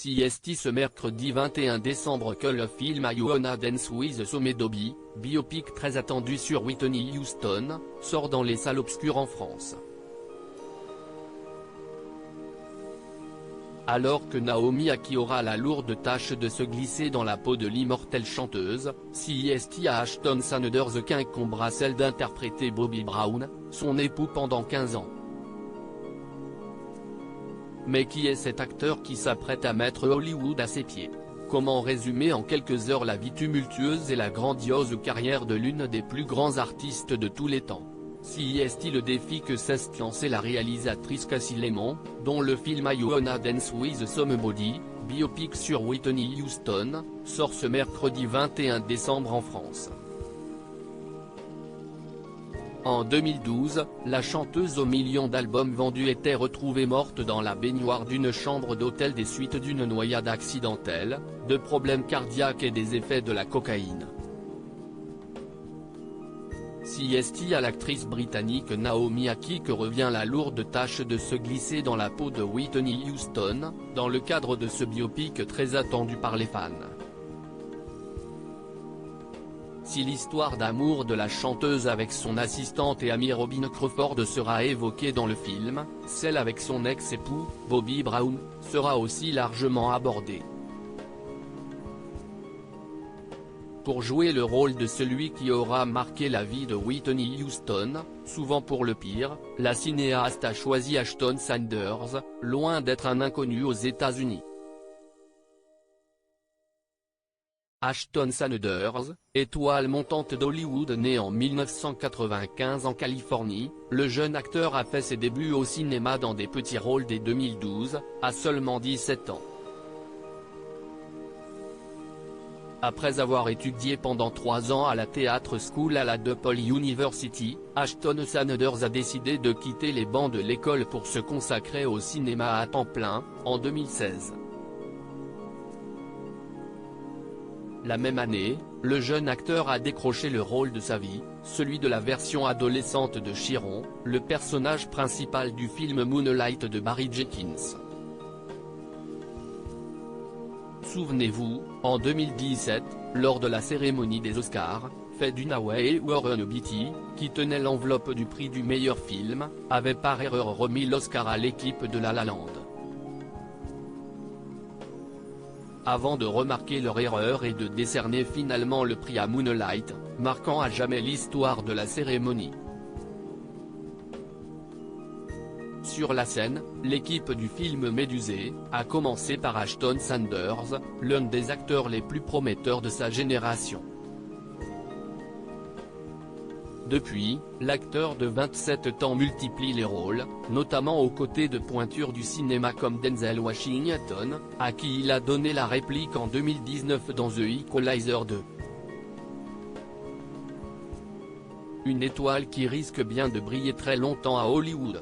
CST ce mercredi 21 décembre que le film I Wanna Dance with Somebody, biopic très attendu sur Whitney Houston, sort dans les salles obscures en France. Alors que Naomi Ackie aura la lourde tâche de se glisser dans la peau de l'immortelle chanteuse, CST a Ashton Sanders qu'incombe celle d'interpréter Bobby Brown, son époux pendant 15 ans. Mais qui est cet acteur qui s'apprête à mettre Hollywood à ses pieds? Comment résumer en quelques heures la vie tumultueuse et la grandiose carrière de l'une des plus grands artistes de tous les temps? CST le défi que s'est lancé la réalisatrice Cassie Lemon, dont le film I Wanna Dance with Somebody, biopic sur Whitney Houston, sort ce mercredi 21 décembre en France. En 2012, la chanteuse aux millions d'albums vendus était retrouvée morte dans la baignoire d'une chambre d'hôtel des suites d'une noyade accidentelle, de problèmes cardiaques et des effets de la cocaïne. CST à l'actrice britannique Naomi Ackie que revient la lourde tâche de se glisser dans la peau de Whitney Houston, dans le cadre de ce biopic très attendu par les fans. Si l'histoire d'amour de la chanteuse avec son assistante et amie Robin Crawford sera évoquée dans le film, celle avec son ex-époux, Bobby Brown, sera aussi largement abordée. Pour jouer le rôle de celui qui aura marqué la vie de Whitney Houston, souvent pour le pire, la cinéaste a choisi Ashton Sanders, loin d'être un inconnu aux États-Unis. Ashton Sanders, étoile montante d'Hollywood né en 1995 en Californie, le jeune acteur a fait ses débuts au cinéma dans des petits rôles dès 2012, à seulement 17 ans. Après avoir étudié pendant 3 ans à la Theatre School à la DePaul University, Ashton Sanders a décidé de quitter les bancs de l'école pour se consacrer au cinéma à temps plein, en 2016. La même année, le jeune acteur a décroché le rôle de sa vie, celui de la version adolescente de Chiron, le personnage principal du film Moonlight de Barry Jenkins. Souvenez-vous, en 2017, lors de la cérémonie des Oscars, Faye Dunaway et Warren Beatty, qui tenaient l'enveloppe du prix du meilleur film, avaient par erreur remis l'Oscar à l'équipe de La La Land. Avant de remarquer leur erreur et de décerner finalement le prix à Moonlight, marquant à jamais l'histoire de la cérémonie. Sur la scène, l'équipe du film Médusée, a commencé par Ashton Sanders, l'un des acteurs les plus prometteurs de sa génération. Depuis, l'acteur de 27 ans multiplie les rôles, notamment aux côtés de pointures du cinéma comme Denzel Washington, à qui il a donné la réplique en 2019 dans The Equalizer 2. Une étoile qui risque bien de briller très longtemps à Hollywood.